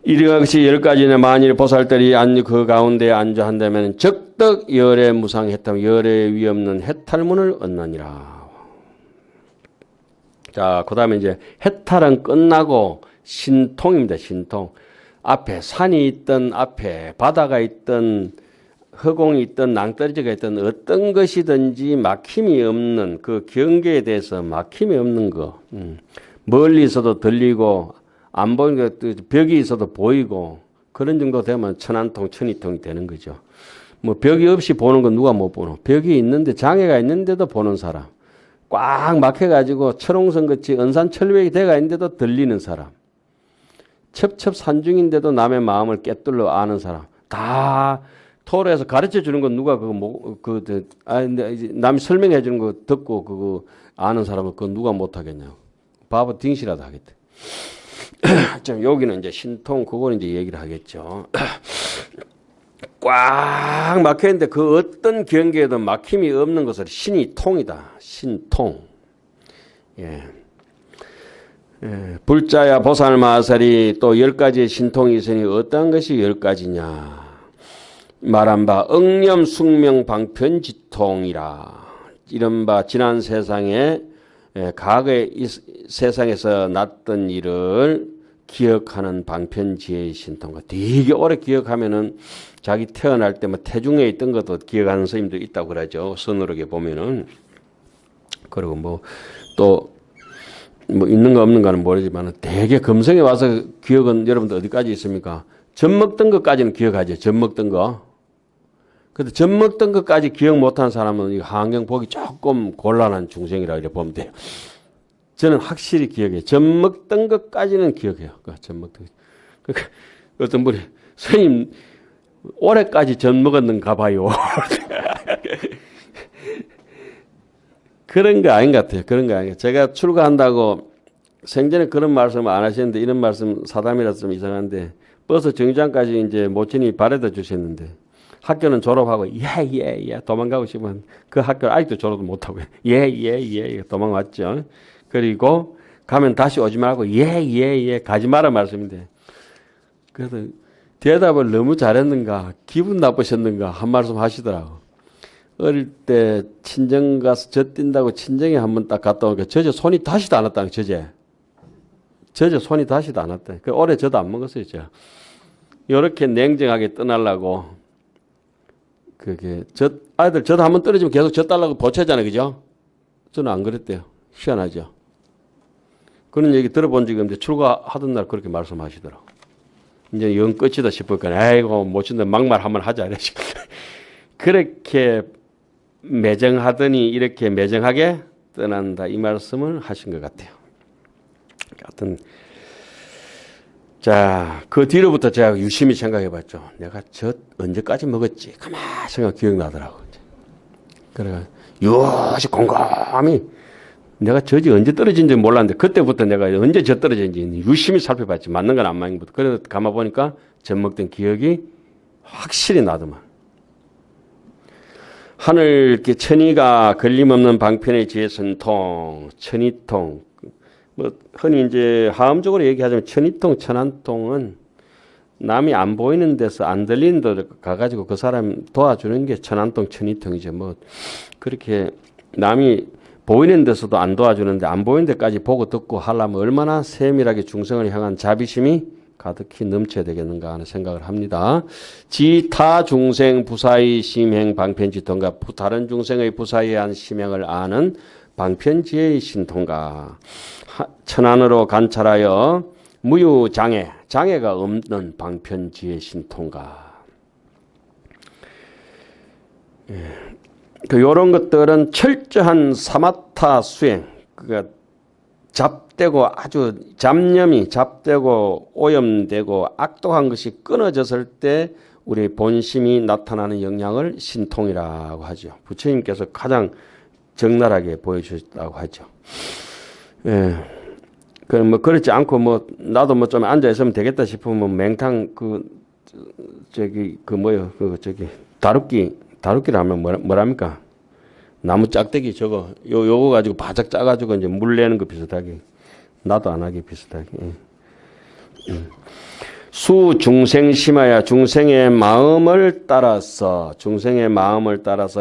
이것이 10가지나 만일 보살들이 그 가운데 안주한다면 적덕 열의 무상해탈, 열의 위없는 해탈문을 얻느니라. 자, 그 다음에 이제 해탈은 끝나고 신통입니다. 신통. 앞에 산이 있든 앞에 바다가 있든 허공이 있든 낭떠러지가 있든 어떤 것이든지 막힘이 없는 그 경계에 대해서 막힘이 없는 거. 멀리 있어도 들리고 안 보이는 것, 벽이 있어도 보이고 그런 정도 되면 천안통, 천이통이 되는 거죠. 뭐 벽이 없이 보는 건 누가 못 보노? 벽이 있는데 장애가 있는데도 보는 사람. 꽉 막혀가지고 철옹성같이 은산철벽이 돼가 있는데도 들리는 사람. 첩첩산중인데도 남의 마음을 꿰뚫러 아는 사람. 다 토로에서 가르쳐 주는 건 누가 남이 설명해 주는 거 듣고 그거 아는 사람은 그건 누가 못 하겠냐고. 바보 딩시라도 하겠대. 좀 여기는 이제 신통 그거는 이제 얘기를 하겠죠. 꽉 막혀 있는데 그 어떤 경계에도 막힘이 없는 것을 신이 통이다. 신통. 예. 불자야 보살마살이 또 10가지의 신통이 있으니 어떤 것이 10가지냐. 말한 바 억념 숙명 방편지통이라. 이른바 지난 세상에 과거의 세상에서 났던 일을 기억하는 방편지혜의 신통과 되게 오래 기억하면은 자기 태어날 때 뭐 태중에 있던 것도 기억하는 스님도 있다고 그러죠. 선으로게 보면은. 그리고 뭐 또 뭐 있는 거 없는가는 모르지만 되게 금성에 와서 기억은 여러분들 어디까지 있습니까? 젖 먹던 것까지는 기억하죠. 젖 먹던 거. 근데 젖 먹던 것까지 기억 못하는 사람은 이 환경 보기 조금 곤란한 중생이라고 이렇게 보면 돼요. 저는 확실히 기억해요. 젖 먹던 것까지는 기억해요. 젖 먹던 것. 그러니까 어떤 분이 스님 올해까지 젖 먹었는가 봐요. 그런 거 아닌 것 같아요. 그런 거 아닌 것 같아요. 제가 출가한다고 생전에 그런 말씀을 안 하시는데 이런 말씀 사담이라서 좀 이상한데 버스 정류장까지 이제 모친이 바래다 주셨는데 학교는 졸업하고 예 도망가고 싶으면 그 학교를 아직도 졸업도 못하고 예 도망왔죠. 그리고 가면 다시 오지 말고 예 가지 마라 말씀인데 그래서 대답을 너무 잘했는가 기분 나쁘셨는가 한 말씀 하시더라고. 어릴 때 친정 가서 젖 뛴다고 친정에 한번 딱 갔다 오니까 저제 손이 다시도 안 왔다는 저제 손이 다시도 안 왔다. 그 올해 저도 안 먹었어요. 제가. 이렇게 냉정하게 떠나려고 그게 아이들 젖 한번 떨어지면 계속 젖 달라고 보채잖아요. 그죠? 저는 안 그랬대요. 희한하죠. 그런 얘기 들어본 적이 없는데 출가하던 날 그렇게 말씀하시더라고. 이제 영 끝이다 싶으니까 아이고 못 친다 막말 한번 하자 이러시. 그렇게 매정하더니 이렇게 매정하게 떠난다 이 말씀을 하신 것 같아요. 하여튼 자, 그 뒤로부터 제가 유심히 생각해 봤죠. 내가 젖 언제까지 먹었지? 가만히 생각 기억나더라고. 그래가 유시 곰곰이 내가 젖이 언제 떨어진지 몰랐는데 그때부터 내가 언제 젖 떨어진지 유심히 살펴봤지. 맞는 건 안 맞는 것부터. 그래서 가만 보니까 젖 먹던 기억이 확실히 나더만. 하늘께 천이가 걸림없는 방편의 지혜선통, 천이통. 뭐 흔히 이제 하음적으로 얘기하자면 천이통, 천안통은 남이 안 보이는 데서 안 들리는 데 가가지고 그 사람 도와주는 게 천안통, 천이통이죠. 뭐 그렇게 남이 보이는 데서도 안 도와주는데 안 보이는 데까지 보고 듣고 하려면 얼마나 세밀하게 중생을 향한 자비심이 가득히 넘쳐야 되겠는가 하는 생각을 합니다. 지타 중생 부사의 심행 방편지통가 다른 중생의 부사에 대한 심행을 아는 방편지혜의 신통가 천안으로 관찰하여 무유장애 장애가 없는 방편지혜의 신통가 이런 것들은 철저한 사마타 수행 그러니까 잡되고 아주 잡되고 오염되고 악독한 것이 끊어졌을 때 우리 본심이 나타나는 영향을 신통이라고 하죠. 부처님께서 가장 적나라하게 보여주셨다고 하죠. 예. 뭐 그렇지 않고 뭐 나도 뭐 좀 앉아 있으면 되겠다 싶으면 맹탕 다루기를 하면 뭐랍니까? 나무 짝대기 저거 요거 가지고 바짝 짜가지고 이제 물 내는 거 비슷하게 나도 안 하게 비슷하게 수 중생 심하야 중생의 마음을 따라서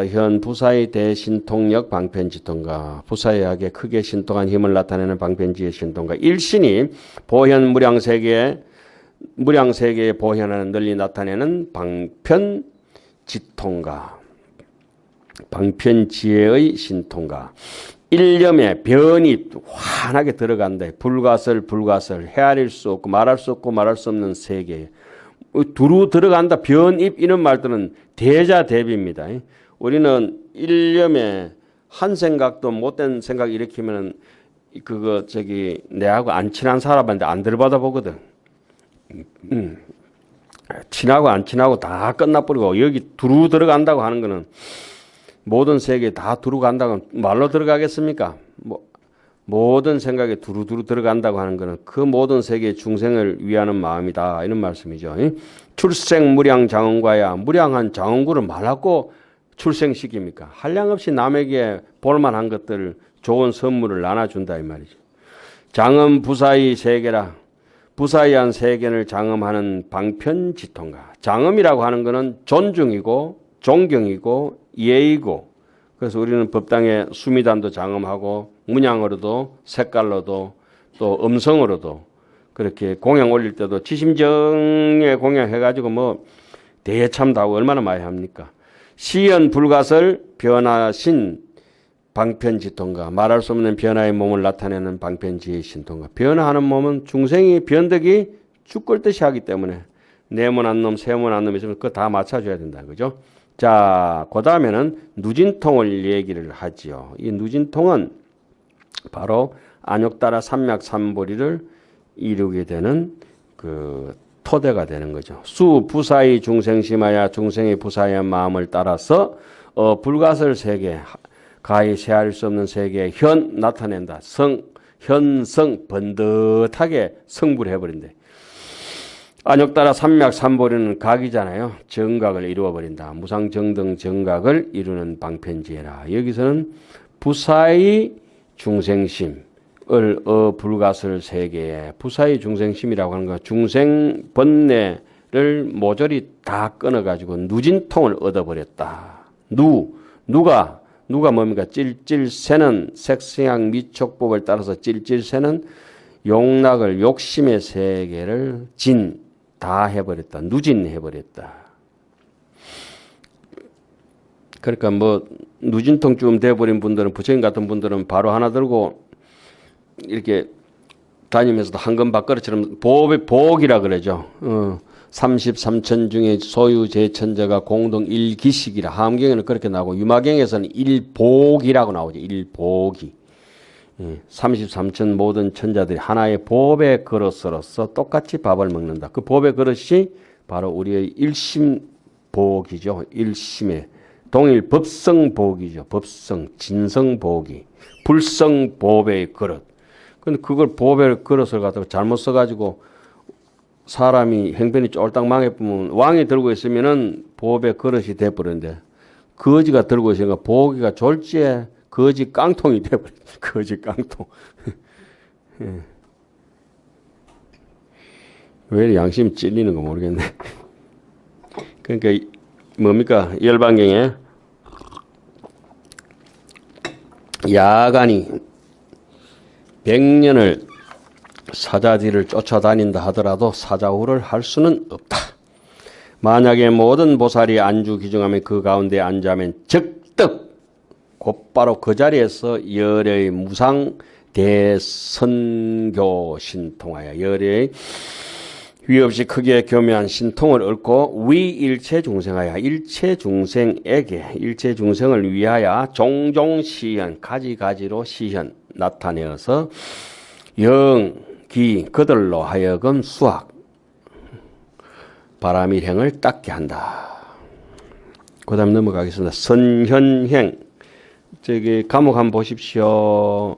현 부사의 대신통력 방편지통가 부사의학에 크게 신통한 힘을 나타내는 방편지의 신통가 일신이 보현 무량세계에 보현하는 널리 나타내는 방편지통가 방편지혜의 신통가 일념에 변이 환하게 들어간다. 불가설 헤아릴 수 없고 말할 수 없는 세계. 두루 들어간다. 변입 이런 말들은 대자대비입니다. 우리는 일념에 한 생각도 못된 생각 일으키면 내하고 안 친한 사람한테 안 들받아 보거든. 친하고 안 친하고 다 끝나버리고 여기 두루 들어간다고 하는 거는 모든 세계에 다 두루 간다고 말로 들어가겠습니까? 모든 생각에 두루두루 들어간다고 하는 것은 그 모든 세계의 중생을 위하는 마음이다. 이런 말씀이죠. 출생 무량 장원과야 무량한 장원구를 말하고 출생시킵니까? 한량없이 남에게 볼만한 것들을 좋은 선물을 나눠준다 이 말이죠. 장엄 부사의 세계라. 부사의한 세계를 장엄하는 방편지통가. 장엄이라고 하는 것은 존중이고 존경이고 예의고 그래서 우리는 법당에 수미단도 장엄하고 문양으로도 색깔로도 또 음성으로도 그렇게 공양 올릴 때도 지심정에 공양해가지고 대참도 하고 얼마나 많이 합니까? 시연 불가설 변화신 방편지통가 말할 수 없는 변화의 몸을 나타내는 방편지의 신통가 변화하는 몸은 중생이 변덕이 죽을 듯이 하기 때문에 네모난 놈 세모난 놈 있으면 그거 다 맞춰줘야 된다 그죠? 자, 그 다음에는 누진통을 얘기를 하지요. 이 누진통은 바로 안욕따라 삼맥삼보리를 이루게 되는 그 토대가 되는 거죠. 수 부사의 중생심하야 중생의 부사의 마음을 따라서 불가설 세계, 가히 세할 수 없는 세계에 현 나타낸다. 현성 번듯하게 성불해 버린대. 안욕따라 삼맥삼보리는 각이잖아요. 정각을 이루어버린다. 무상정등 정각을 이루는 방편지혜라. 여기서는 부사의 중생심을 불가설 세계에 부사의 중생심이라고 하는 건 중생 번뇌를 모조리 다 끊어가지고 누진통을 얻어버렸다. 누가 뭡니까? 찔찔새는 색생양 미촉법을 따라서 찔찔새는 용락을 욕심의 세계를 다 해버렸다. 누진해버렸다. 그러니까 누진통쯤 돼버린 분들은 부처님 같은 분들은 바로 하나 들고 이렇게 다니면서도 황금박거리처럼 보옥이라 그러죠. 33천 중에 소유 제천자가 공동 일기식이라 함경에는 그렇게 나오고 유마경에서는 일복이라고 나오죠. 일복이. 33천 모든 천자들이 하나의 법의 그릇으로서 똑같이 밥을 먹는다. 그 법의 그릇이 바로 우리의 일심복이죠. 일심의 동일 법성복이죠. 법성, 진성복이. 불성법의 그릇. 근데 그걸 법의 그릇을 갖다가 잘못 써가지고 사람이 행편이 쫄딱 망해보면 왕이 들고 있으면은 법의 그릇이 돼버렸는데 거지가 들고 있으니까 보기가 졸지에 거지 깡통이 돼버렸어. 거지 깡통. 왜 이렇게 양심이 찔리는 거 모르겠네. 그러니까 뭡니까? 열반경에 야간이 100년을 사자 뒤를 쫓아다닌다 하더라도 사자후를 할 수는 없다. 만약에 모든 보살이 안주 기중하면 그 가운데 앉아면 적득 곧바로 그 자리에서 열의 무상 대선교 신통하여 열의 위 없이 크게 교묘한 신통을 얻고 위 일체 중생하여 일체 중생을 위하여 종종 시현 가지가지로 시현 나타내어서 영기 그들로 하여금 수학 바람일행을 닦게 한다. 그 다음 넘어가겠습니다. 선현행 감옥 한번 보십시오.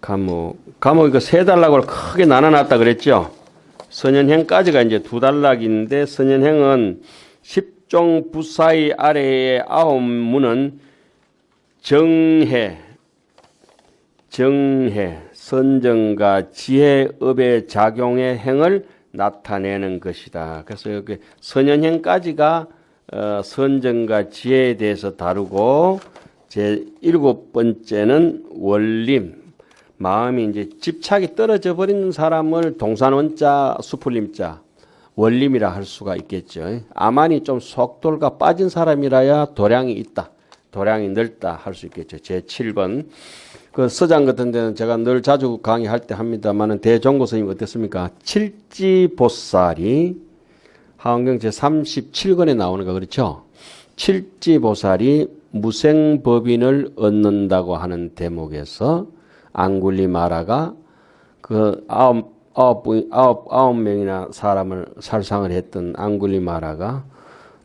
감옥 이거 세 단락으로 크게 나눠놨다 그랬죠. 선현행까지가 이제 두 단락인데 선현행은 10종 부사의 아래의 9문은 정해, 선정과 지혜업의 작용의 행을 나타내는 것이다. 그래서 여기 선현행까지가 선정과 지혜에 대해서 다루고 제 7번째는 원림. 마음이 이제 집착이 떨어져 버린 사람을 동산원자, 수풀림자, 원림이라 할 수가 있겠죠. 아만이 좀 속돌과 빠진 사람이라야 도량이 있다. 도량이 넓다 할 수 있겠죠. 제 7번. 그 서장 같은 데는 제가 늘 자주 강의할 때 합니다만은 대종고 스님 어땠습니까? 칠지보살이 하원경 제 37권에 나오는 거 그렇죠? 칠지보살이 무생법인을 얻는다고 하는 대목에서 앙굴리마라가 그 아홉 명이나 사람을 살상을 했던 앙굴리마라가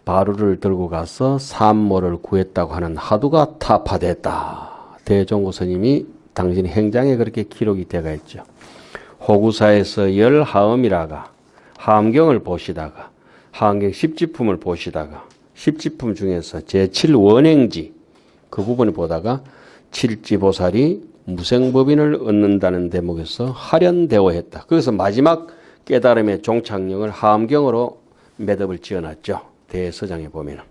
바루를 들고 가서 산모를 구했다고 하는 하두가 타파됐다. 대종고 스님이 당신 행장에 그렇게 기록이 되어 있죠. 호구사에서 열하엄이라가 하엄경을 보시다가 하엄경 십지품을 보시다가 십지품 중에서 제7원행지 그 부분을 보다가 칠지보살이 무생법인을 얻는다는 대목에서 하련대오했다. 그래서 마지막 깨달음의 종착령을 하엄경으로 매듭을 지어놨죠. 대서장에 보면은.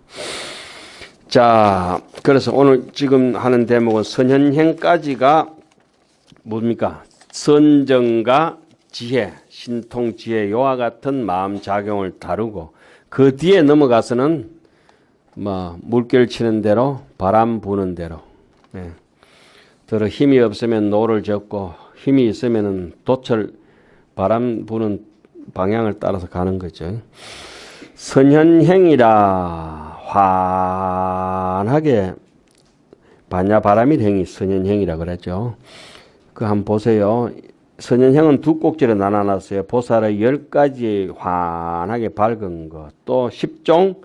자, 그래서 오늘 지금 하는 대목은 선현행까지가 뭡니까? 선정과 지혜, 신통지혜, 요와 같은 마음작용을 다루고 그 뒤에 넘어가서는 물결 치는 대로 바람 부는 대로 더러 힘이 없으면 노를 젓고 힘이 있으면 도철 바람 부는 방향을 따라서 가는 거죠. 선현행이라 환하게 반야바라밀행이 선현행이라 그랬죠. 그 한번 보세요. 선현행은 두 꼭지로 나눠놨어요. 보살의 10가지 환하게 밝은 것, 또 10종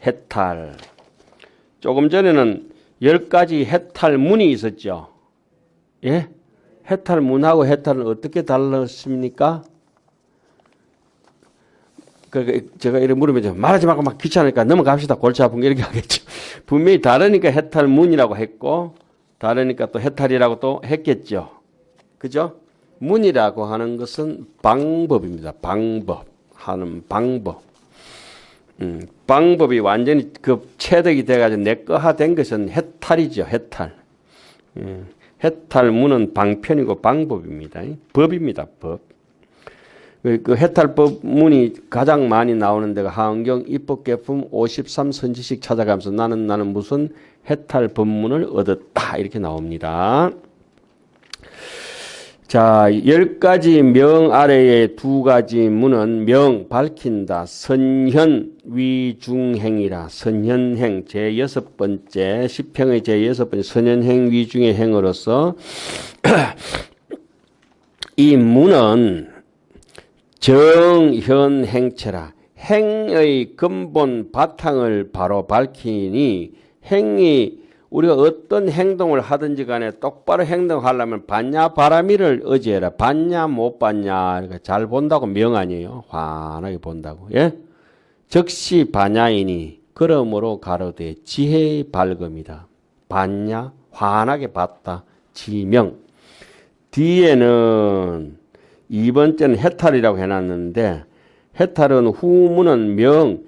해탈. 조금 전에는 10가지 해탈문이 있었죠. 예? 해탈문하고 해탈은 어떻게 달랐습니까? 제가 이렇게 물으면 말하지 말고 막 귀찮으니까 넘어갑시다. 골치 아픈 게 이렇게 하겠죠. 분명히 다르니까 해탈문이라고 했고 다르니까 또 해탈이라고 또 했겠죠. 그죠? 문이라고 하는 것은 방법입니다. 방법. 하는 방법. 방법이 완전히 그 체득이 돼가지고 내꺼화된 것은 해탈이죠. 해탈. 해탈문은 방편이고 방법입니다. 법입니다. 법. 그 해탈법문이 가장 많이 나오는 데가 하은경 입법개품 53 선지식 찾아가면서 나는 무슨 해탈법문을 얻었다 이렇게 나옵니다. 자, 10가지 명 아래에 2가지 문은 명 밝힌다. 선현 위중행이라. 선현행 제6번째 시평의 제6번째 선현행 위중의 행으로서 이 문은 정현행체라. 행의 근본 바탕을 바로 밝히니 행이 우리가 어떤 행동을 하든지 간에 똑바로 행동하려면 봤냐 바라미를 의지해라. 봤냐 못 봤냐. 그러니까 잘 본다고 명 아니에요. 환하게 본다고. 예? 즉시 반야이니 그러므로 가로되 지혜의 밝음이다. 봤냐 환하게 봤다. 지명. 뒤에는 2번째는 해탈이라고 해놨는데 해탈은 후문은 명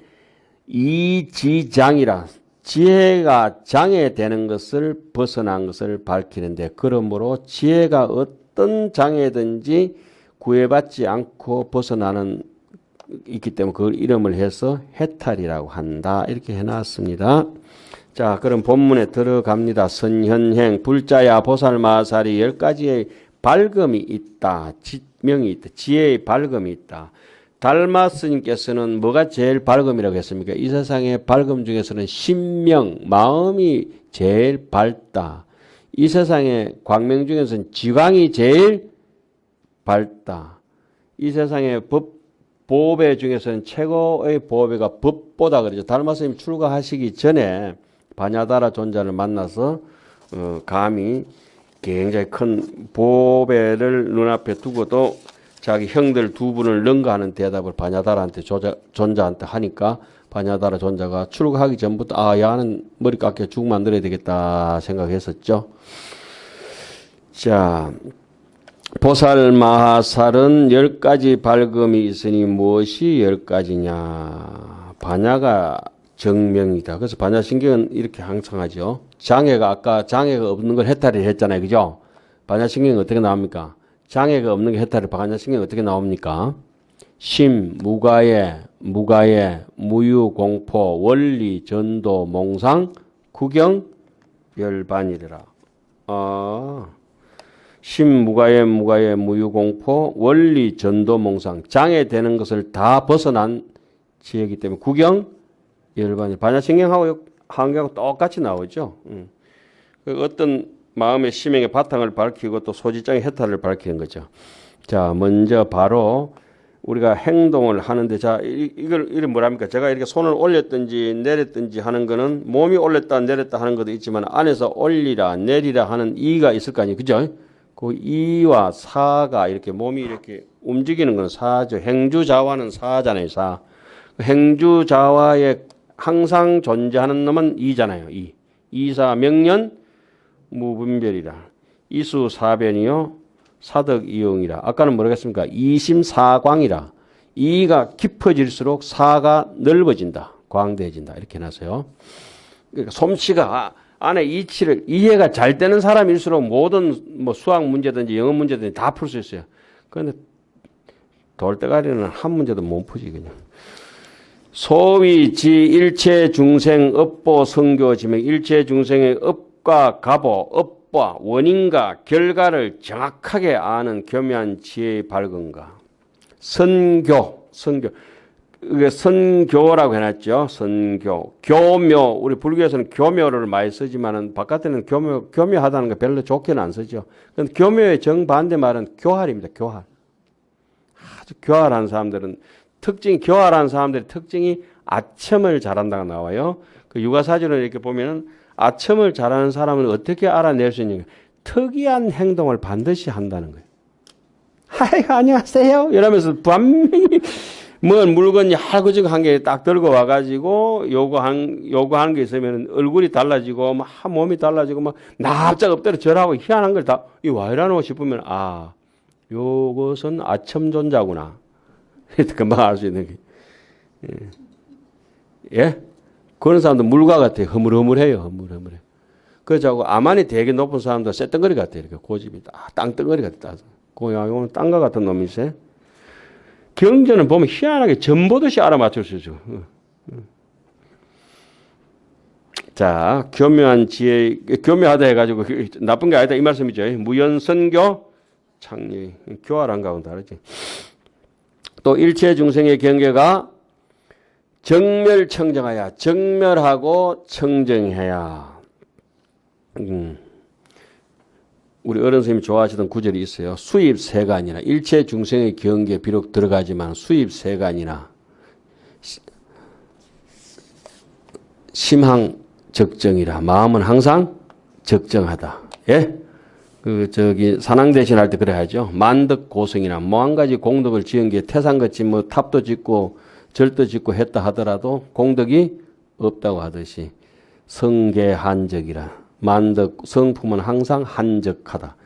이지장이라. 지혜가 장애되는 것을 벗어난 것을 밝히는데 그러므로 지혜가 어떤 장애든지 구애받지 않고 벗어나는 있기 때문에 그 이름을 해서 해탈이라고 한다. 이렇게 해놨습니다. 자, 그럼 본문에 들어갑니다. 선현행 불자야 보살마살이 10가지의 밝음이 있다. 지명이 있다. 지혜의 밝음이 있다. 달마 스님께서는 뭐가 제일 밝음이라고 했습니까? 이 세상의 밝음 중에서는 신명, 마음이 제일 밝다. 이 세상의 광명 중에서는 지광이 제일 밝다. 이 세상의 보배 중에서는 최고의 보배가 법보다 그러죠. 달마 스님 출가하시기 전에 바냐다라 존자를 만나서 감히 굉장히 큰 보배를 눈앞에 두고도 자기 형들 2분을 능가하는 대답을 바냐다라한테 존자한테 하니까 바냐다라 존자가 출가하기 전부터 야는 머리 깎여 죽 만들어야 되겠다 생각했었죠. 자, 보살 마하살은 10가지 발금이 있으니 무엇이 10가지냐? 반야가 정명이다. 그래서 반야신경은 이렇게 항상 하죠. 장애가 아까 장애가 없는 걸 해탈을 했잖아요. 그죠? 반야신경이 어떻게 나옵니까? 장애가 없는 게 해탈을 반야신경이 어떻게 나옵니까? 심, 무가해, 무유공포, 원리, 전도, 몽상, 구경, 열반이라. 심, 무가해, 무유공포, 원리, 전도, 몽상. 장애되는 것을 다 벗어난 지혜이기 때문에 구경, 열반이. 반야신경하고 한계하고 똑같이 나오죠. 어떤 마음의 심행의 바탕을 밝히고 또 소지장의 해탈을 밝히는 거죠. 자, 먼저 바로 우리가 행동을 하는데, 자, 이걸 뭐랍니까? 제가 이렇게 손을 올렸든지 내렸든지 하는 거는 몸이 올렸다 내렸다 하는 것도 있지만 안에서 올리라 내리라 하는 이가 있을 거 아니에요. 그죠? 그 이와 사가 이렇게 몸이 이렇게 움직이는 건 사죠. 행주자와는 사잖아요. 사. 행주자와에 항상 존재하는 놈은 이잖아요. 이. 이사 명년 무분별이라. 이수 사변이요. 사덕 이용이라. 아까는 뭐라겠습니까? 이심사광이라. 이가 깊어질수록 사가 넓어진다. 광대해진다. 이렇게 해놨어요. 그러니까 솜씨가 안에 이치를 이해가 잘 되는 사람일수록 모든 뭐 수학 문제든지 영어 문제든지 다 풀 수 있어요. 그런데 돌대가리는 한 문제도 못 푸지 그냥. 소위 지 일체 중생 업보 성교 지명. 일체 중생의 업과 갑오, 업과 원인과 결과를 정확하게 아는 교묘한 지혜의 밝은가. 선교. 이게 선교라고 해놨죠. 선교. 교묘. 우리 불교에서는 교묘를 많이 쓰지만은 바깥에는 교묘하다는 거 별로 좋게는 안 쓰죠. 그런데 교묘의 정반대 말은 교활입니다. 교활. 아주 교활한 사람들은 교활한 사람들의 특징이 아첨을 잘한다고 나와요. 그 육아사전을 이렇게 보면은 아첨을 잘하는 사람을 어떻게 알아낼 수 있는가? 특이한 행동을 반드시 한다는 거예요. 하이, 안녕하세요. 이러면서 분명히 뭐 물건이 할거지한 개 딱 들고 와가지고 요구하는 게 있으면 얼굴이 달라지고 막 몸이 달라지고 막 납작 엎드려 절하고 희한한 걸 다 이 와 이러노 싶으면 아 요것은 아첨존자구나. 금방 알 수 있는 게. 예? 그런 사람도 물과 같아요. 허물허물해요. 허물허물해. 그래서 아만이 되게 높은 사람도 쇳덩어리 같아요. 이렇게 고집이 땅덩어리 같다. 고양이는 땅과 같은 놈이세. 경전은 보면 희한하게 전보듯이 알아맞출 수 있죠. 자, 교묘한 지혜, 교묘하다 해가지고 나쁜 게 아니다 이 말씀이죠. 무연선교, 창리, 교활한 거하고는 다르지. 또 일체 중생의 경계가 정멸청정하야, 정멸하고 청정해야. 우리 어른 선생님이 좋아하시던 구절이 있어요. 수입세간이나 일체 중생의 경계에 비록 들어가지만 수입세간이나 심항적정이라. 마음은 항상 적정하다. 예? 산항대신 할 때 그래 하죠. 만덕고성이나 뭐 한 가지 공덕을 지은 게 태산같이 뭐 탑도 짓고 절도 짓고 했다 하더라도 공덕이 없다고 하듯이 성계한적이라. 만덕 성품은 항상 한적하다.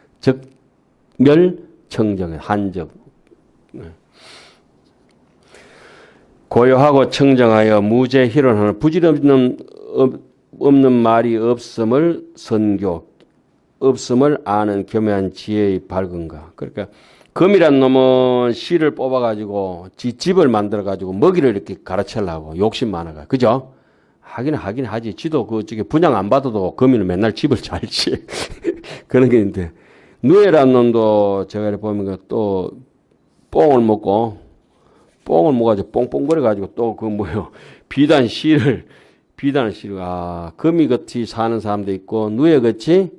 적멸청정해. 한적. 고요하고 청정하여 무죄희론하는 부질없는 말이 없음을 선교. 없음을 아는 교묘한 지혜의 밝은가. 그러니까 금이란 놈은 씨를 뽑아가지고 집을 만들어가지고 먹이를 이렇게 가르치려고 욕심 많아가. 그죠? 하긴 하지. 지도 그쪽에 분양 안 받아도 금이는 맨날 집을 잘 지. 그런 게 있는데. 누에란 놈도 제가 이렇게 보면 또 뽕을 먹어가지고 뽕뽕거려가지고 또 비단 씨를, 금이 같이 사는 사람도 있고, 누에 같이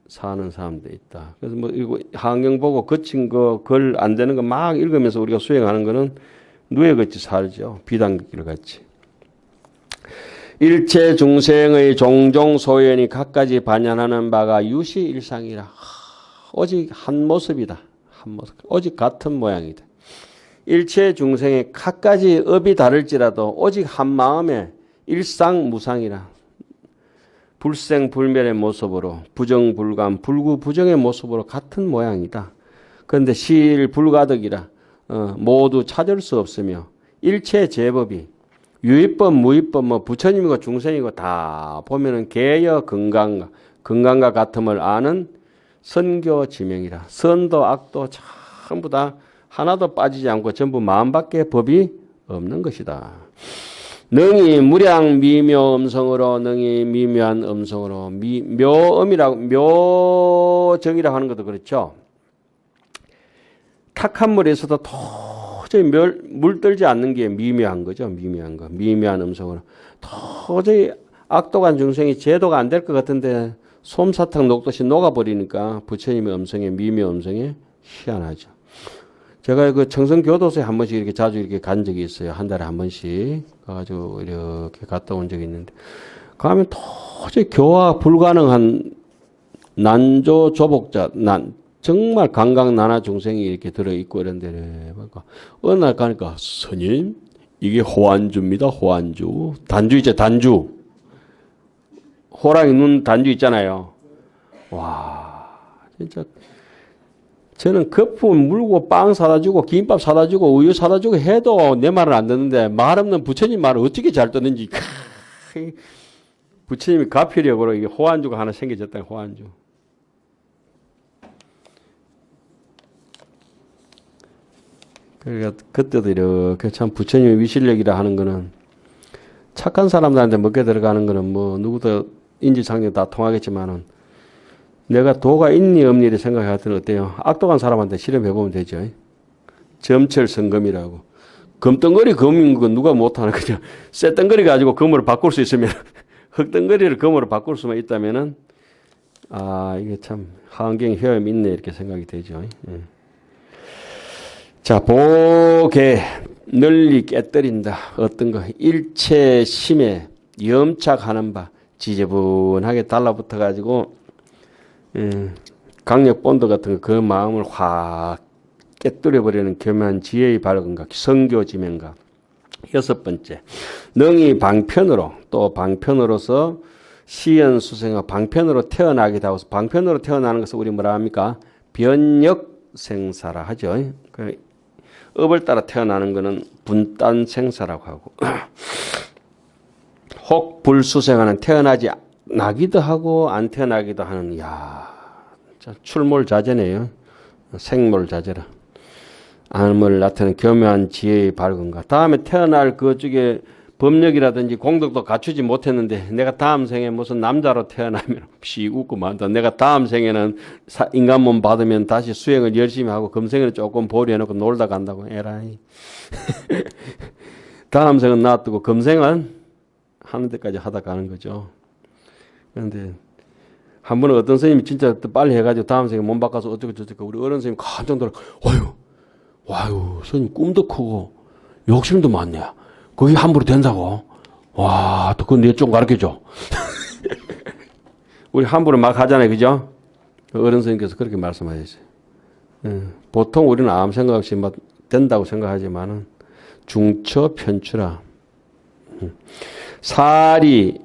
사는 사람도 있다. 그래서 이거 환경 보고 거친 글 안 되는 거 막 읽으면서 우리가 수행하는 거는 누에 같이 살죠. 비단길 같이. 일체 중생의 종종 소연이 각가지 반연하는 바가 유시일상이라. 오직 한 모습이다. 한 모습. 오직 같은 모양이다. 일체 중생의 각가지 업이 다를지라도 오직 한 마음에 일상무상이라. 불생불멸의 모습으로 부정불감 불구부정의 모습으로 같은 모양이다. 그런데 실불가득이라 모두 찾을 수 없으며 일체 제법이 유의법, 무의법, 뭐 부처님이고 중생이고 다 보면은 개여 건강과 같음을 아는 선교지명이라. 선도 악도 전부 다 하나도 빠지지 않고 전부 마음밖에 법이 없는 것이다. 능이 무량 미묘 음성으로 능이 미묘한 음성으로 묘음이라고 묘정이라고 하는 것도 그렇죠. 탁한 물에서도 도저히 물들지 않는 게 미묘한 거죠. 미묘한 거. 미묘한 음성으로. 도저히 악독한 중생이 제도가 안 될 것 같은데 솜사탕 녹듯이 녹아버리니까 부처님의 음성에 미묘 음성에 희한하죠. 제가 그 청성교도소에 한 번씩 이렇게 자주 이렇게 간 적이 있어요. 한 달에 한 번씩 가가지고 이렇게 갔다 온 적이 있는데 가면 도저히 교화 불가능한 난조 조복자 정말 강강나나 중생이 이렇게 들어있고 이런데 어느 날 가니까 스님 이게 호안주입니다. 호안주. 단주 있죠. 단주. 호랑이 눈 단주 있잖아요. 와 진짜 저는 거품 물고 빵 사다 주고 김밥 사다 주고 우유 사다 주고 해도 내 말을 안 듣는데 말 없는 부처님 말을 어떻게 잘 듣는지 부처님이 가피력으로 이게 호안주가 하나 생겨졌다. 호안주. 그러니까 그때도 이렇게 참 부처님의 위실력이라 하는 거는 착한 사람들한테 먹게 들어가는 거는 뭐 누구도 인지상정 다 통하겠지만은 내가 도가 있니 없니를 생각할 때는 어때요? 악독한 사람한테 실험해보면 되죠. 점철성검이라고. 금덩어리 검인 건 누가 못하나 그냥 쇳덩어리 가지고 검으로 바꿀 수 있으면 흙덩어리를 검으로 바꿀 수만 있다면은 이게 참 환경 효험이 있네 이렇게 생각이 되죠. 예. 자, 보게 널리 깨뜨린다. 어떤 거 일체 심에 염착하는 바 지저분하게 달라붙어 가지고 강력 본드 같은 그 마음을 확 깨뜨려버리는 교묘한 지혜의 발근과 성교지명과. 여섯 번째, 능이 방편으로 또 방편으로서 시연수생과 방편으로 태어나기도 하고 방편으로 태어나는 것을 우리 뭐라 합니까? 변역생사라 하죠. 업을 따라 태어나는 것은 분단생사라고 하고 혹 불수생하는 태어나지 나기도 하고 안 태어나기도 하는 출몰자제네요. 생몰자제라. 암을 나타내는 교묘한 지혜의 발근과 다음에 태어날 그쪽에 법력이라든지 공덕도 갖추지 못했는데 내가 다음 생에 무슨 남자로 태어나면 피 웃고 만다. 내가 다음 생에는 인간몸 받으면 다시 수행을 열심히 하고 금생에는 조금 보류해놓고 놀다 간다고. 에라이. 다음 생은 놔두고 금생은 하는 데까지 하다 가는 거죠. 그런데 한 번은 어떤 선생님이 진짜 빨리 해가지고 다음 생에 몸 바꿔서 어쩌고 우리 어른 선생님 깜짝 놀라. 와유 선생님 꿈도 크고 욕심도 많네. 그게 함부로 된다고? 와, 또 그건 내 좀 가르쳐줘. 우리 함부로 막 하잖아요. 그죠? 어른 선생님께서 그렇게 말씀하셨어요. 보통 우리는 아무 생각 없이 막 된다고 생각하지만은 중처 편추라. 살이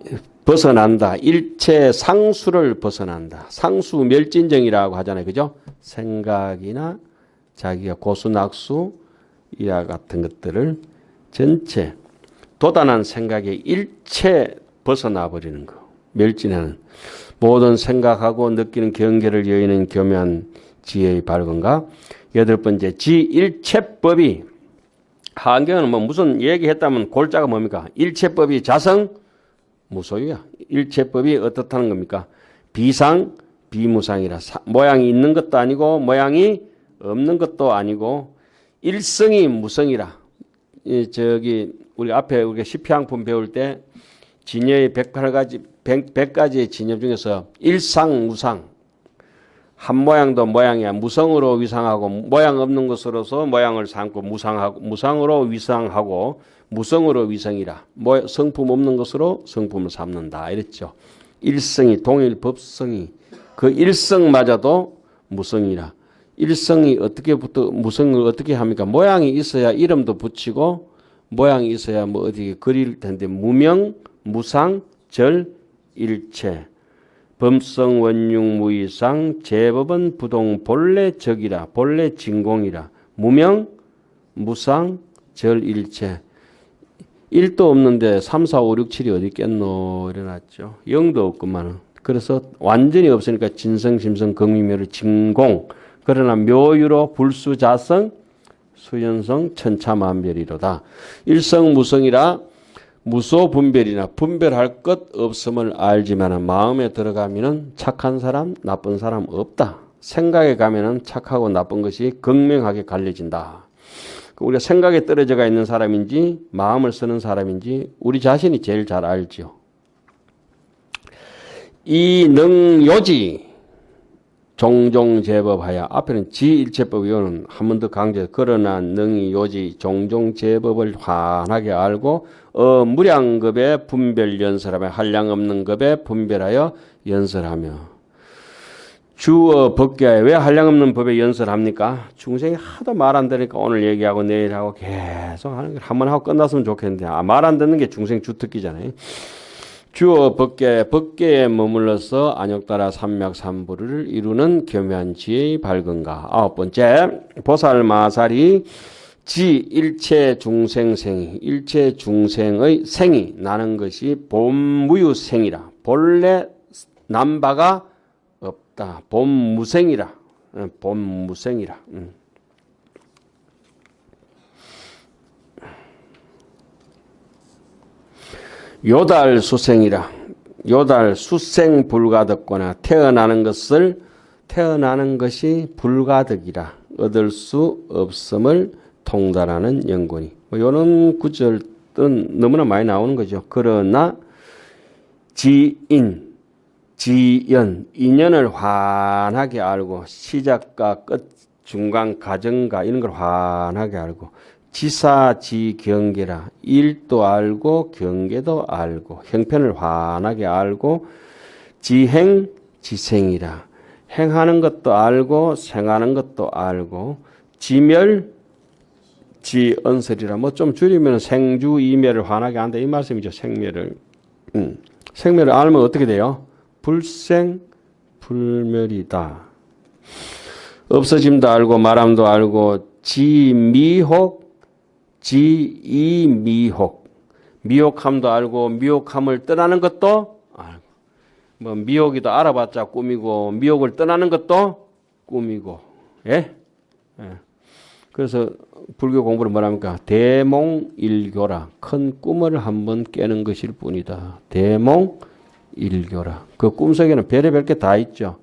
벗어난다. 일체 상수를 벗어난다. 상수 멸진정이라고 하잖아요. 그죠? 생각이나 자기가 고수낙수 이와 같은 것들을 전체 도단한 생각에 일체 벗어나 버리는 거. 멸진하는 모든 생각하고 느끼는 경계를 여의는 교묘한 지혜의 발근과 여덟 번째 지일체법이 한경은 뭐 무슨 얘기했다면 골자가 뭡니까? 일체법이 자성 무소유야. 일체법이 어떻다는 겁니까? 비상 비무상이라. 모양이 있는 것도 아니고 모양이 없는 것도 아니고 일성이 무성이라. 우리 앞에 우리가 시피항품 배울 때 진여의 100가지의 진여 중에서 일상무상. 한 모양도 모양이야. 무성으로 위상하고 모양 없는 것으로서 모양을 삼고 무상으로 위상하고 무성으로 위성이라. 성품 없는 것으로 성품을 삼는다. 이랬죠. 일성이 동일법성이 그 일성마저도 무성이라. 일성이 어떻게부터 무성을 어떻게 합니까? 모양이 있어야 이름도 붙이고 모양이 있어야 어디 그릴 텐데 무명, 무상, 절, 일체. 범성 원융 무이상 제법은 부동 본래 적이라 본래 진공이라 무명 무상 절일체. 1도 없는데 3, 4, 5, 6, 7이 어디 있겠노 이래놨죠. 0도 없구만. 그래서 완전히 없으니까 진성 심성 극미묘를 진공. 그러나 묘유로 불수자성 수연성 천차만별이로다. 일성무성이라 무소분별이나 분별할 것 없음을 알지만 마음에 들어가면은 착한 사람 나쁜 사람 없다. 생각에 가면은 착하고 나쁜 것이 극명하게 갈려진다. 우리가 생각에 떨어져가 있는 사람인지 마음을 쓰는 사람인지 우리 자신이 제일 잘 알죠. 이 능요지 종종 제법하여 앞에는 지일체법 이거는 한 번 더 강조. 그러나 능이 요지 종종 제법을 환하게 알고 무량급의 분별 연설하며 한량 없는 급에 분별하여 연설하며 주어 법계하여 왜 한량 없는 법에 연설합니까? 중생이 하도 말 안 들으니까 오늘 얘기하고 내일 하고 계속 하는 걸 한 번 하고 끝났으면 좋겠는데 말 안 듣는 게 중생 주특기잖아요. 주어 법계에 머물러서 안욕따라 삼맥삼부를 이루는 교묘한 지혜의 밝은가. 9번째 보살마살이 지 일체 중생생이 일체 중생의 생이 나는 것이 본무유생이라 본래 남바가 없다. 본무생이라 본무생이라. 요달 수생이라. 요달 수생 불가득거나 태어나는 것이 불가득이라. 얻을 수 없음을 통달하는 영혼이. 이런 구절은 너무나 많이 나오는 거죠. 그러나 지인, 지연, 인연을 환하게 알고 시작과 끝, 중간, 가정과 이런 걸 환하게 알고 지사지경계라. 일도 알고 경계도 알고 형편을 환하게 알고 지행 지생이라. 행하는 것도 알고 생하는 것도 알고 지멸 지언설이라. 뭐 좀 줄이면 생주 이멸을 환하게 한다 이 말씀이죠. 생멸을 생멸을 알면 어떻게 돼요? 불생 불멸이다. 없어짐도 알고 말함도 알고 지미혹 지이미혹. 미혹함도 알고 미혹함을 떠나는 것도 알고. 뭐 미혹이도 알아봤자 꿈이고 미혹을 떠나는 것도 꿈이고. 예? 예. 그래서 불교 공부를 뭐랍니까? 대몽일교라. 큰 꿈을 한번 깨는 것일 뿐이다. 대몽일교라. 그 꿈속에는 별의별 게 다 있죠.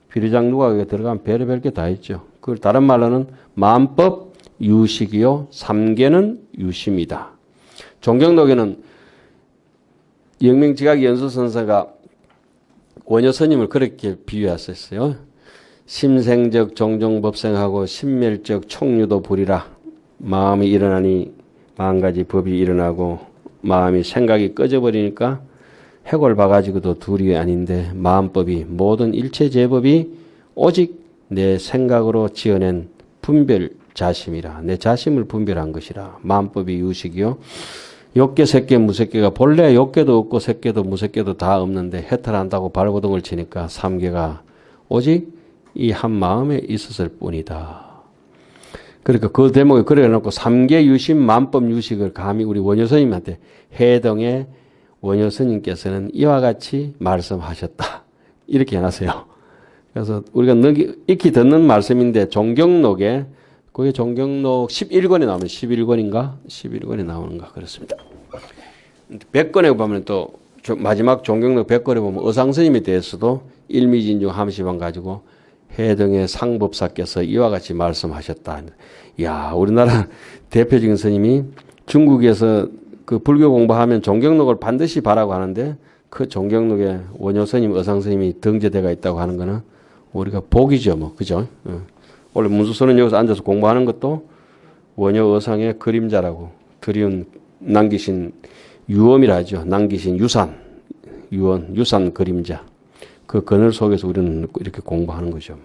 비류장루가 들어가면 별의별 게 다 있죠. 그 다른 말로는 만법 유식이요 삼계는 유심이다. 종경록에는 영명지각 연수선사가 원효 스님을 그렇게 비유했었어요. 심생적 종종법생하고 심멸적 총류도 불이라. 마음이 일어나니 만가지 법이 일어나고 마음이 생각이 꺼져버리니까 해골 봐가지고도 둘이 아닌데 마음법이 모든 일체 제법이 오직 내 생각으로 지어낸 분별 자심이라. 내 자심을 분별한 것이라. 마음법이 유식이요. 욕계, 색계, 무색계가 본래 욕계도 없고 색계도 무색계도 다 없는데 해탈한다고 발고동을 치니까 삼계가 오직 이 한 마음에 있었을 뿐이다. 그러니까 그 대목에 그래 놓고 삼계 유심 만법 유식을 감히 우리 원효 스님한테 해동의 원효 스님께서는 이와 같이 말씀하셨다. 이렇게 해놨어요. 그래서 우리가 익히 듣는 말씀인데 종경록에 그게 종경록 11권에 나오면 11권인가? 11권에 나오는가 그렇습니다. 100권에 보면 또 마지막 종경록 100권에 보면 어상스님에 대해서도 일미진중 함시방 가지고 해등의 상법사께서 이와 같이 말씀하셨다. 이야, 우리나라 대표적인 스님이 중국에서 그 불교 공부하면 종경록을 반드시 바라고 하는데 그 종경록에 원효 스님, 어상 스님이 등재되어 있다고 하는 거는 우리가 복이죠, 뭐. 그죠? 원래 문수서는 여기서 앉아서 공부하는 것도 원효 어상의 그림자라고 드리운 남기신 유엄이라 하죠. 남기신 유산, 유산 그림자. 그 그늘 속에서 우리는 이렇게 공부하는 거죠.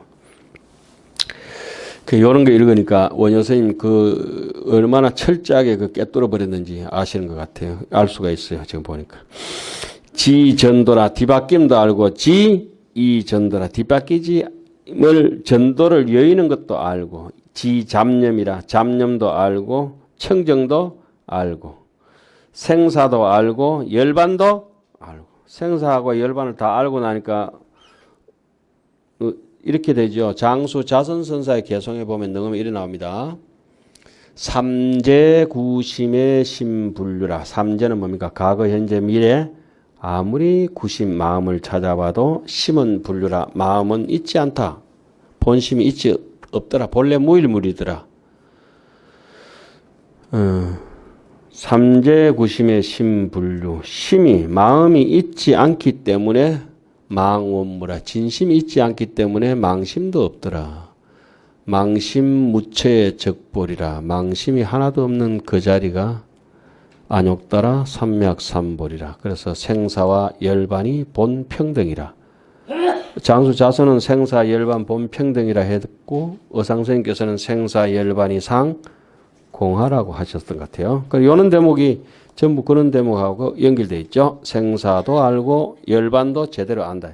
이런 거 읽으니까 원효 스님 그 얼마나 철저하게 그 깨뚫어 버렸는지 아시는 것 같아요. 알 수가 있어요. 지금 보니까. 지전도라 뒤바뀜도 알고 지이전도라 뒤바뀌지을 전도를 여의는 것도 알고 지잡념이라 잡념도 알고 청정도 알고 생사도 알고 열반도 알고 생사하고 열반을 다 알고 나니까 이렇게 되죠. 장수 자선선사의 개성에 보면 능엄이 이래 나옵니다. 삼재구심의 심분류라. 삼재는 뭡니까? 과거, 현재, 미래. 아무리 구심 마음을 찾아봐도 심은 분류라. 마음은 있지 않다. 본심이 있지 없더라. 본래 무일물이더라. 삼재구심의 심분류. 심이 마음이 있지 않기 때문에 망원무라. 진심이 있지 않기 때문에 망심도 없더라. 망심무처의 적볼이라. 망심이 하나도 없는 그 자리가 안욕따라 삼맥삼볼이라. 그래서 생사와 열반이 본평등이라. 장수자선은 생사 열반 본평등이라 했고 어상선생님께서는 생사 열반이 상공하라고 하셨던 것 같아요. 그러니까 이런 대목이 전부 그런 대목하고 연결되어 있죠. 생사도 알고 열반도 제대로 안다.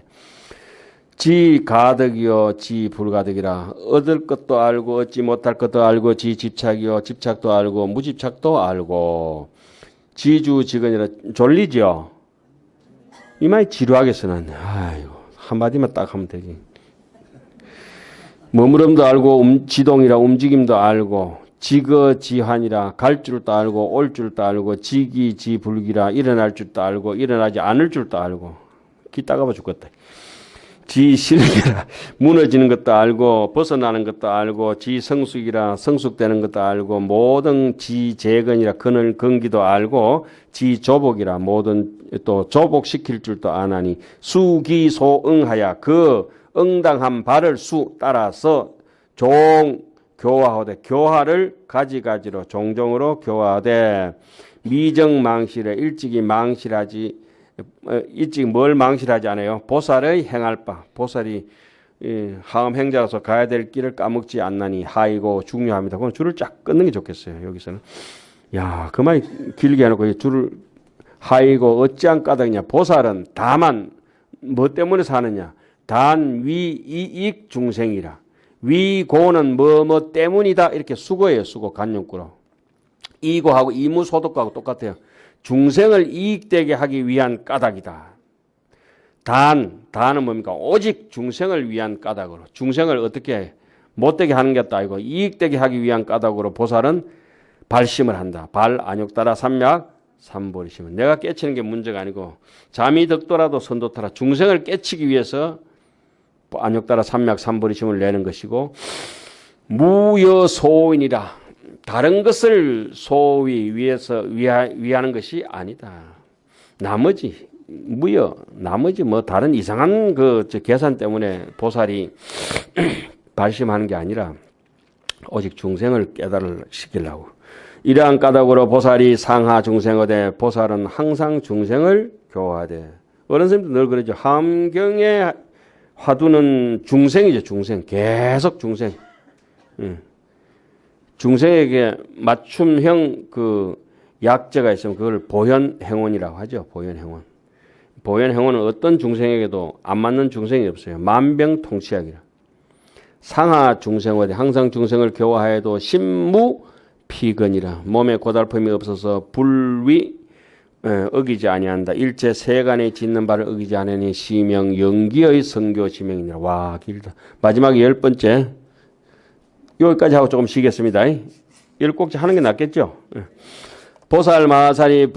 지 가득이요 지 불가득이라. 얻을 것도 알고 얻지 못할 것도 알고 지 집착이요 집착도 알고 무집착도 알고 지주지근이라. 졸리죠. 이 말이 지루하겠어는. 아이고 한마디만 딱 하면 되지. 머무름도 알고 지동이라 움직임도 알고 지거지환이라. 갈 줄도 알고 올 줄도 알고 지기지불기라. 일어날 줄도 알고 일어나지 않을 줄도 알고. 귀 따가워 죽겠다. 지실기라. 무너지는 것도 알고 벗어나는 것도 알고 지성숙이라. 성숙되는 것도 알고 모든 지재건이라. 그늘 건기도 알고 지조복이라. 모든 또 조복시킬 줄도 아나니 수기소응하야. 그 응당한 바를 수 따라서 교화하되 교화를 가지가지로 종종으로 교화하되 미정망실에 일찍이 망실하지 일찍 뭘 망실하지 않아요. 보살의 행할 바. 보살이 하음 행자로서 가야 될 길을 까먹지 않나니 하이고 중요합니다. 그건 줄을 쫙 끊는 게 좋겠어요. 여기서는. 야, 그 말이 길게 해놓고 줄을 하이고 어찌한 까닭이냐. 보살은 다만 뭐 때문에 사느냐. 단 위 이익 중생이라. 위고는 뭐 때문이다. 이렇게 수고예요. 수고 간용구로. 이고하고 이무소득하고 똑같아요. 중생을 이익되게 하기 위한 까닭이다. 단은 뭡니까? 오직 중생을 위한 까닭으로. 중생을 어떻게 못되게 하는 것도 아니고 이익되게 하기 위한 까닭으로 보살은 발심을 한다. 발, 안욕따라, 삼약, 삼보리심은. 내가 깨치는 게 문제가 아니고 잠이 득도라도 선도타라. 중생을 깨치기 위해서 안욕따라, 삼약, 삼보리심을 내는 것이고 무여소인이라. 다른 것을 소위 위해서 위하는 것이 아니다. 나머지 나머지 뭐 다른 이상한 그 계산 때문에 보살이 발심하는 게 아니라 오직 중생을 깨달을 시키려고. 이러한 까닭으로 보살이 상하 중생어되. 보살은 항상 중생을 교화하되. 어른 선생님도 늘 그러죠. 함경의 화두는 중생이죠. 중생. 계속 중생. 중생에게 맞춤형 그 약제가 있으면 그걸 보현행원이라고 하죠. 보현행원. 보현행원은 어떤 중생에게도 안 맞는 중생이 없어요. 만병통치약이라. 상하 중생어디. 항상 중생을 교화해도 심무피건이라. 몸에 고달픔이 없어서 불위 어기지 아니한다. 일체 세간에 짓는 바를 어기지 않으니 시명 영기의 성교 지명이니라. 와 길다. 마지막 10번째. 여기까지 하고 조금 쉬겠습니다. 10곡째 하는 게 낫겠죠. 보살 마하살이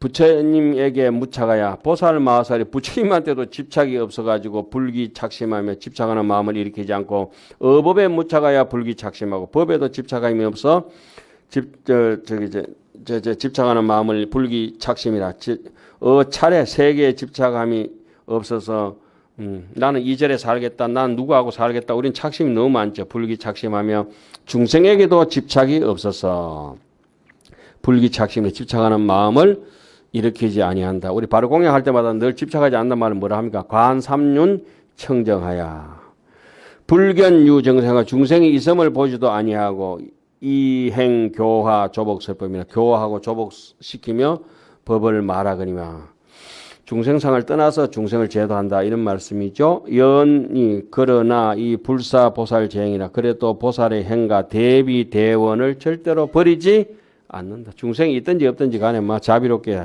부처님에게 묻혀가야. 보살 마하살이 부처님한테도 집착이 없어가지고 불기착심하며 집착하는 마음을 일으키지 않고 어법에 묻혀가야 불기착심하고 법에도 집착함이 없어 집착하는 마음을 불기착심이라. 차례 세계에 집착함이 없어서 나는 이 절에 살겠다. 난 누구하고 살겠다. 우린 착심이 너무 많죠. 불기착심하며 중생에게도 집착이 없어서 불기착심에 집착하는 마음을 일으키지 아니한다. 우리 바로 공양할 때마다 늘 집착하지 않는 말은 뭐라 합니까? 관삼륜 청정하야. 불견유 정생하. 중생이 이성을 보지도 아니하고 이행 교화 조복설법이나 교화하고 조복시키며 법을 말하거니와 중생상을 떠나서 중생을 제도한다 이런 말씀이죠. 연이 그러나 이 불사보살쟁이라 그래도 보살의 행과 대비 대원을 절대로 버리지 않는다. 중생이 있든지 없든지 간에 막 자비롭게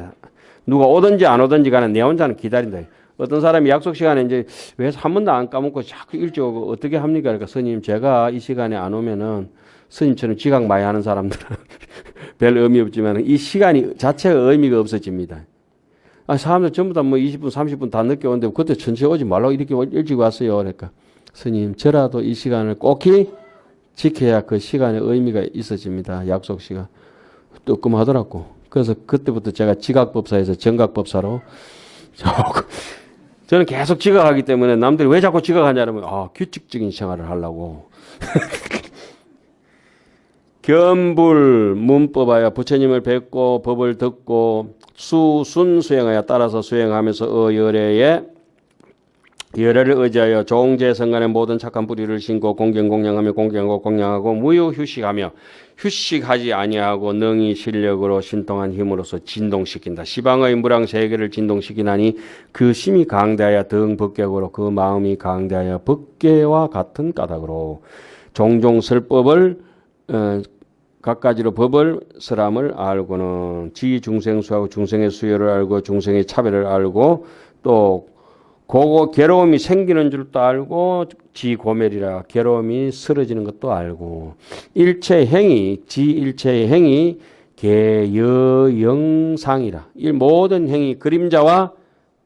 누가 오든지 안 오든지 간에 내 혼자는 기다린다. 어떤 사람이 약속 시간에 이제 왜 한 번도 안 까먹고 자꾸 일찍 오고 어떻게 합니까? 그러니까 스님 제가 이 시간에 안 오면은 스님처럼 지각 많이 하는 사람들은 별 의미 없지만 이 시간이 자체가 의미가 없어집니다. 아, 사람들 전부 다 뭐 20분, 30분 다 늦게 오는데 그때 천천히 오지 말라고 이렇게 일찍 왔어요. 그러니까 스님 저라도 이 시간을 꼭 지켜야 그 시간에 의미가 있어집니다. 약속 시간. 뜨끔하더라고. 그래서 그때부터 제가 지각법사에서 정각법사로 저는 계속 지각하기 때문에 남들이 왜 자꾸 지각하냐면 규칙적인 생활을 하려고. 견불 문법하여 부처님을 뵙고 법을 듣고 수순 수행하여 따라서 수행하면서 열애를 의지하여 종제성간의 모든 착한 뿌리를 심고 공경공양하며 공경하고 공양하고 무효휴식하며 휴식하지 아니하고 능히 실력으로 신통한 힘으로서 진동시킨다. 시방의 무량 세계를 진동시키나니 그 심이 강대하여 등법격으로 그 마음이 강대하여 법계와 같은 까닭으로 종종 설법을 갖가지로 법을 설함을 알고는 지 중생수하고 중생의 수요를 알고 중생의 차별을 알고 또 고고 괴로움이 생기는 줄도 알고 지 고멸이라 괴로움이 쓰러지는 것도 알고 일체 행위 개여영상이라 모든 행위 그림자와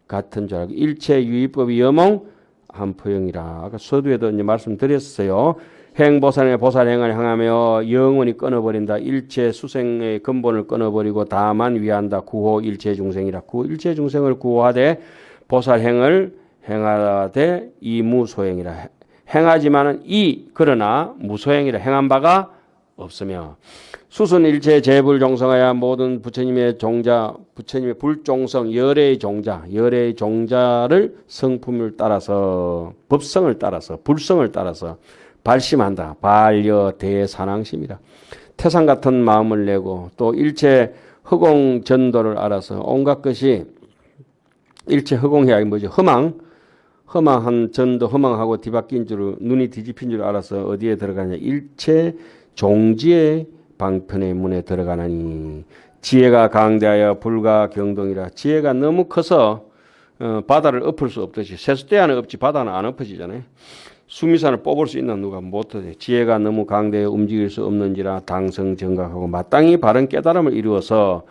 같은 줄 알고 일체 유의법이 여몽 한포영이라 아까 서두에도 이제 말씀드렸어요. 행보살의 보살행을 향하며 영원히 끊어버린다. 일체 수생의 근본을 끊어버리고 다만 위한다. 구호 일체 중생이라. 일체 중생을 구호하되 보살행을 행하되 이무소행이라. 행하지만은 그러나 무소행이라. 행한 바가 없으며 수순 일체 재불종성하여 모든 부처님의 종자 부처님의 불종성 열애의 종자를 성품을 따라서 법성을 따라서 불성을 따라서 발심한다. 반려 대산왕심이라. 태산 같은 마음을 내고 또 일체 허공 전도를 알아서 온갖 것이 일체 허공해야 뭐죠? 허망한 전도 허망하고 뒤바뀐 줄 눈이 뒤집힌 줄 알아서 어디에 들어가냐? 일체 종지의 방편의 문에 들어가나니 지혜가 강대하여 불가 경동이라. 지혜가 너무 커서 바다를 엎을 수 없듯이 세수대야는 엎지 바다는 안 엎어지잖아요. 수미산을 뽑을 수 있는 누가 못하지. 지혜가 너무 강대해 움직일 수 없는지라 당성정각하고 마땅히 바른 깨달음을 이루어서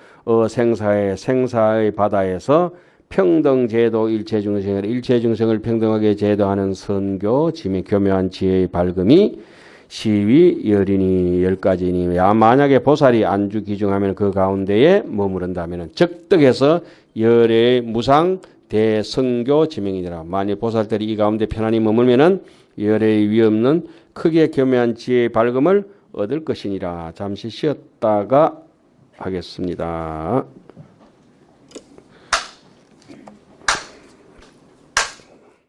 생사의 바다에서 평등제도 일체중생을 평등하게 제도하는 선교 지미 교묘한 지혜의 밝음이 시위 열이니 10가지니 만약에 보살이 안주 기중하면 그 가운데에 머무른다면 적득해서 열의 무상 대성교 지명이니라. 만일 보살들이 이 가운데 편안히 머물면은 열의 위없는 크게 교묘한 지혜의 밝음을 얻을 것이니라. 잠시 쉬었다가 하겠습니다.